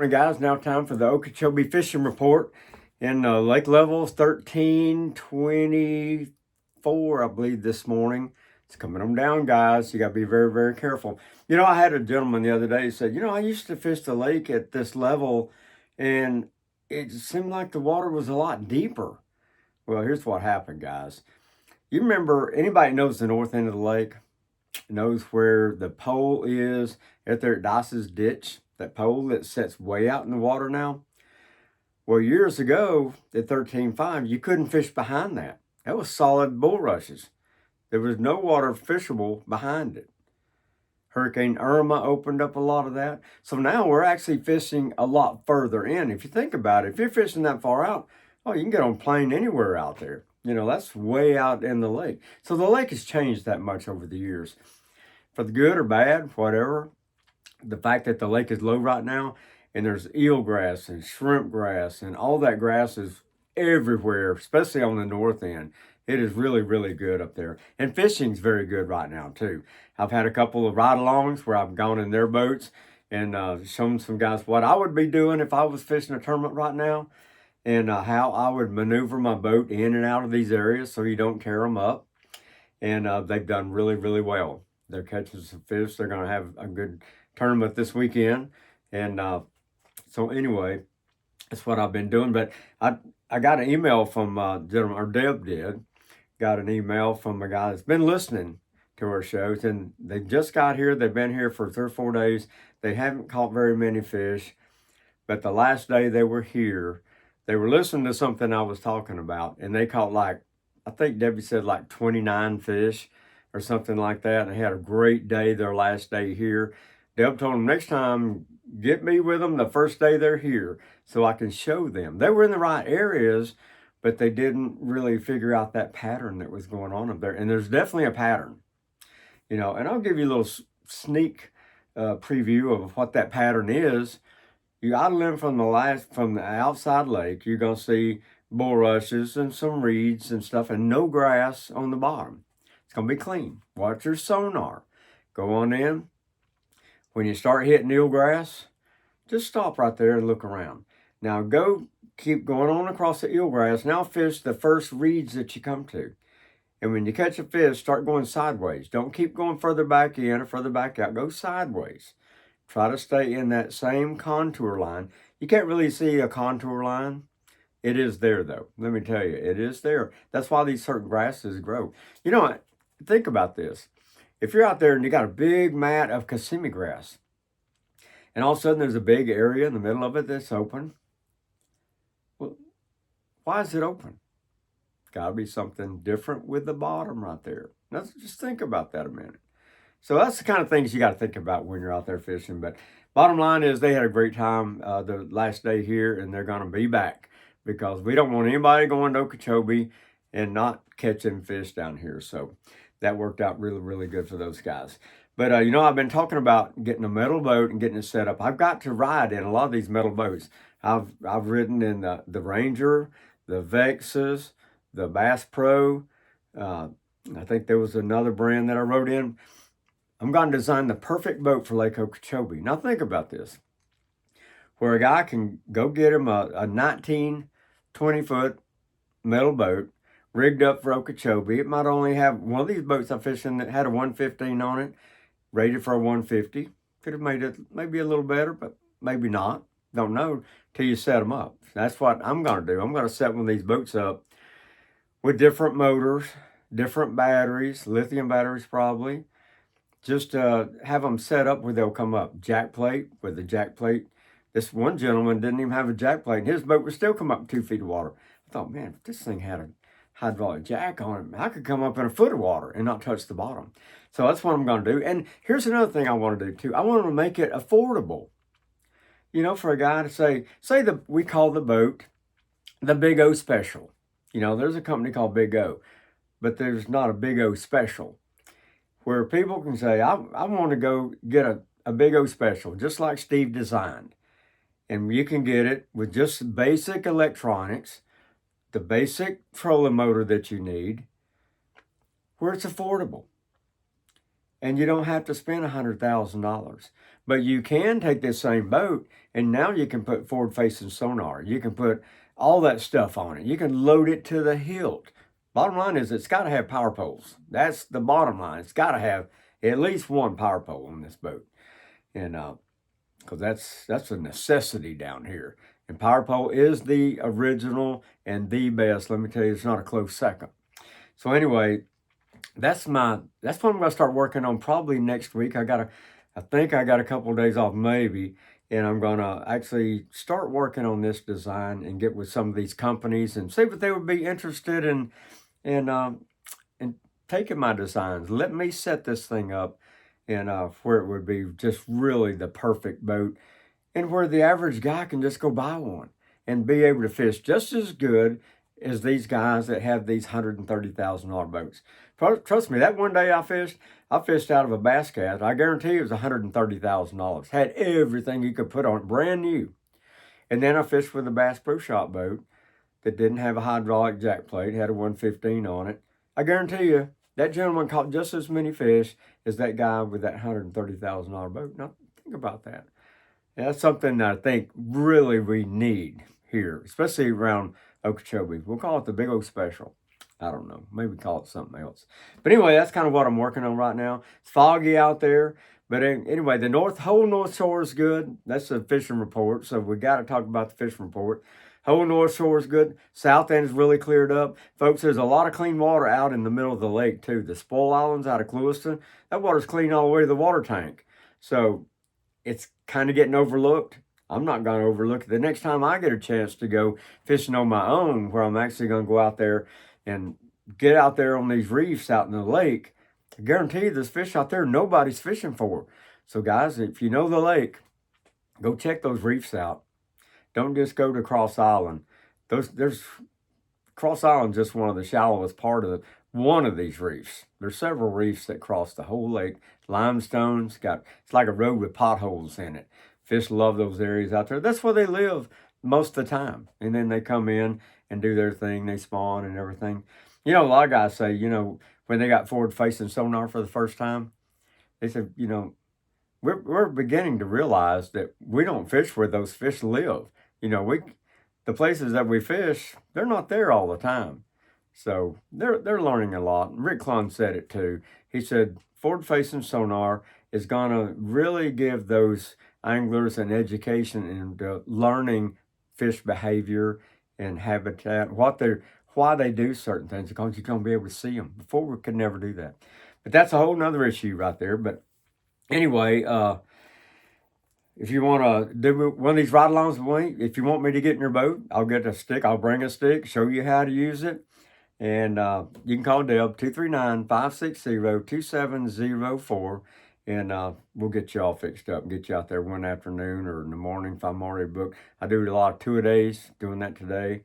Morning, guys. Now time for the Okeechobee fishing report. In lake levels 1324, I believe, this morning. It's coming on down, guys. You got to be very, very careful. I had a gentleman the other day who said, I used to fish the lake at this level, and it seemed like the water was a lot deeper. Well, here's what happened, guys. You remember, anybody knows the north end of the lake, knows where the pole is out there at Dice's Ditch, that pole that sits way out in the water now. Well, years ago at 13.5, you couldn't fish behind that. That was solid bulrushes. There was no water fishable behind it. Hurricane Irma opened up a lot of that. So now we're actually fishing a lot further in. If you think about it, if you're fishing that far out, oh, you can get on plane anywhere out there. That's way out in the lake. So the lake has changed that much over the years. For the good or bad, whatever, the fact that the lake is low right now, and there's eelgrass and shrimp grass, and all that grass is everywhere, especially on the north end. It is really, really good up there. And fishing's very good right now, too. I've had a couple of ride-alongs where I've gone in their boats and shown some guys what I would be doing if I was fishing a tournament right now, and how I would maneuver my boat in and out of these areas so you don't tear them up. And they've done really, really well. They're catching some fish. They're going to have a good tournament this weekend. And so anyway, that's what I've been doing. But I got an email from gentleman, or Deb did, got an email from a guy that's been listening to our shows, and they just got here. They've been here for 3 or 4 days. They haven't caught very many fish, but the last day they were here, they were listening to something I was talking about, and they caught I think Debbie said 29 fish or something like that. And they had a great day their last day here. Deb told them, next time, get me with them the first day they're here so I can show them. They were in the right areas, but they didn't really figure out that pattern that was going on up there. And there's definitely a pattern, and I'll give you a little sneak preview of what that pattern is. You idle from the outside lake, you're going to see bulrushes and some reeds and stuff, and no grass on the bottom. It's going to be clean. Watch your sonar. Go on in. When you start hitting eelgrass, just stop right there and look around. Now keep going on across the eelgrass. Now fish the first reeds that you come to. And when you catch a fish, start going sideways. Don't keep going further back in or further back out. Go sideways. Try to stay in that same contour line. You can't really see a contour line. It is there, though. Let me tell you, it is there. That's why these certain grasses grow. Think about this. If you're out there and you got a big mat of Kissimmee grass, and all of a sudden there's a big area in the middle of it that's open, well, why is it open? Got to be something different with the bottom right there. Let's just think about that a minute. So that's the kind of things you got to think about when you're out there fishing. But bottom line is they had a great time the last day here, and they're going to be back because we don't want anybody going to Okeechobee and not catching fish down here. So that worked out really, really good for those guys. But, I've been talking about getting a metal boat and getting it set up. I've got to ride in a lot of these metal boats. I've ridden in the Ranger, the Vexes, the Bass Pro. I think there was another brand that I rode in. I'm going to design the perfect boat for Lake Okeechobee. Now think about this. Where a guy can go get him a 19, 20-foot metal boat rigged up for Okeechobee. It might only have one of these boats I fished in that had a 115 on it, rated for a 150. Could have made it maybe a little better, but maybe not. Don't know till you set them up. That's what I'm going to do. I'm going to set one of these boats up with different motors, different batteries, lithium batteries probably. Just have them set up where they'll come up. Jack plate with the jack plate. This one gentleman didn't even have a jack plate, and his boat would still come up 2 feet of water. I thought, man, if this thing had a hydraulic jack on it, I could come up in a foot of water and not touch the bottom. So that's what I'm going to do. And here's another thing I want to do too. I want to make it affordable. For a guy to say that we call the boat the BigO Special. There's a company called BigO, but there's not a BigO Special, where people can say, I want to go get a BigO Special, just like Steve designed. And you can get it with just basic electronics, the basic trolling motor that you need, where it's affordable. And you don't have to spend $100,000. But you can take this same boat and now you can put forward-facing sonar. You can put all that stuff on it. You can load it to the hilt. Bottom line is it's got to have power poles. That's the bottom line. It's got to have at least one power pole on this boat. And because that's a necessity down here. And power pole is the original and the best. Let me tell you, it's not a close second. So anyway, that's what I'm gonna start working on probably next week. I think I got a couple of days off maybe, and I'm gonna actually start working on this design and get with some of these companies and see if they would be interested in taking my designs. Let me set this thing up and where it would be just really the perfect boat and where the average guy can just go buy one and be able to fish just as good as these guys that have these $130,000 boats. Trust me, that one day I fished out of a Bass Cat. I guarantee it was $130,000. Had everything you could put on it, brand new. And then I fished with a Bass Pro Shop boat that didn't have a hydraulic jack plate, had a 115 on it. I guarantee you, that gentleman caught just as many fish as that guy with that $130,000 boat. Now, think about that. And that's something that I think really we need here, especially around Okeechobee. We'll call it the BigO special. I don't know. Maybe call it something else. But anyway, that's kind of what I'm working on right now. It's foggy out there. But anyway, the whole North Shore is good. That's the fishing report. So we got to talk about the fishing report. Whole North Shore is good. South end is really cleared up. Folks, there's a lot of clean water out in the middle of the lake, too. The Spoil Islands out of Clewiston, that water's clean all the way to the water tank. So it's kind of getting overlooked. I'm not going to overlook it. The next time I get a chance to go fishing on my own, where I'm actually going to go out there and get out there on these reefs out in the lake, I guarantee you there's fish out there nobody's fishing for. So guys, if you know the lake, go check those reefs out. Don't just go to Cross Island. There's Cross Island just one of the shallowest part of one of these reefs. There's several reefs that cross the whole lake. Limestones, it's like a road with potholes in it. Fish love those areas out there. That's where they live most of the time. And then they come in and do their thing. They spawn and everything. You know, a lot of guys say, when they got forward-facing sonar for the first time, they said, we're beginning to realize that we don't fish where those fish live. The places that we fish, they're not there all the time. So they're learning a lot. Rick Clun said it too. He said forward-facing sonar is gonna really give those anglers an education in learning fish behavior and habitat, why they do certain things, because you're gonna be able to see them. Before we could never do that. But that's a whole nother issue right there. But anyway, if you want to do one of these ride-alongs with me, if you want me to get in your boat, I'll get a stick. I'll bring a stick, show you how to use it. And you can call Deb, 239-560-2704. And we'll get you all fixed up and get you out there one afternoon or in the morning if I'm already booked. I do a lot of two-a-days, doing that today.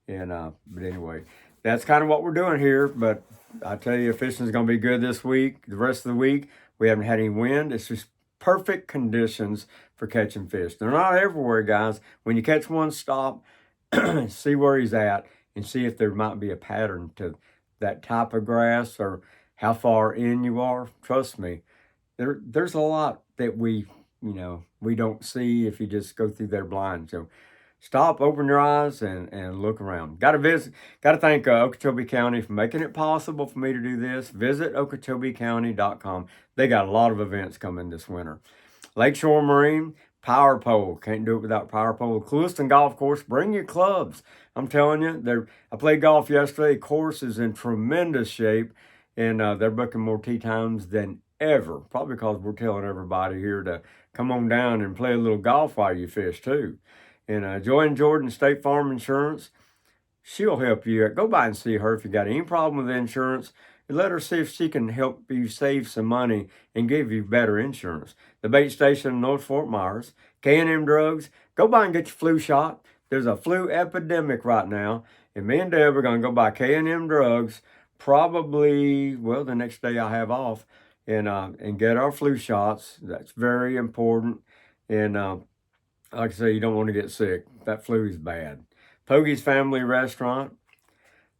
And but anyway, that's kind of what we're doing here. But I tell you, fishing is going to be good this week. The rest of the week, we haven't had any wind. It's just perfect conditions for catching fish. They're not everywhere, guys. When you catch one, stop, see where he's at, and see if there might be a pattern to that type of grass or how far in you are. Trust me, there's a lot that we don't see if you just go through there blind. So stop, open your eyes, and look around. Got to thank Okeechobee County for making it possible for me to do this. Visit OkeechobeeCounty.com. They got a lot of events coming this winter. Lakeshore Marine, power pole. Can't do it without power pole. Clewiston Golf Course, bring your clubs. I'm telling you, I played golf yesterday. Course is in tremendous shape, and they're booking more tee times than ever. Probably because we're telling everybody here to come on down and play a little golf while you fish too. And Joanne Jordan, State Farm Insurance, she'll help you. Go by and see her if you got any problem with insurance. And let her see if she can help you save some money and give you better insurance. The bait station in North Fort Myers, K&M Drugs, go by and get your flu shot. There's a flu epidemic right now. And me and Deb are going to go by K&M Drugs probably, the next day I have off, and get our flu shots. That's very important. And like I say, you don't want to get sick. That flu is bad. Pogie's Family Restaurant,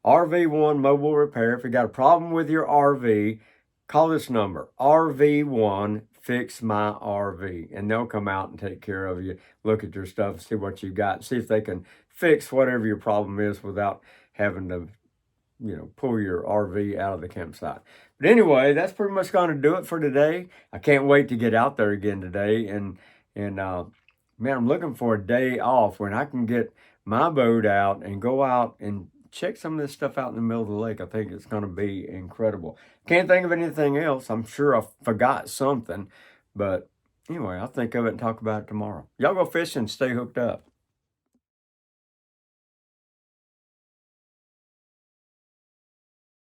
RV1 Mobile Repair. If you got a problem with your RV, call this number, RV1 fix my RV. And they'll come out and take care of you, look at your stuff, see what you got, see if they can fix whatever your problem is without having to, pull your RV out of the campsite. But anyway, that's pretty much going to do it for today. I can't wait to get out there again today. And man, I'm looking for a day off when I can get my boat out and go out and check some of this stuff out in the middle of the lake. I think it's going to be incredible. Can't think of anything else. I'm sure I forgot something. But anyway, I'll think of it and talk about it tomorrow. Y'all go fishing and stay hooked up.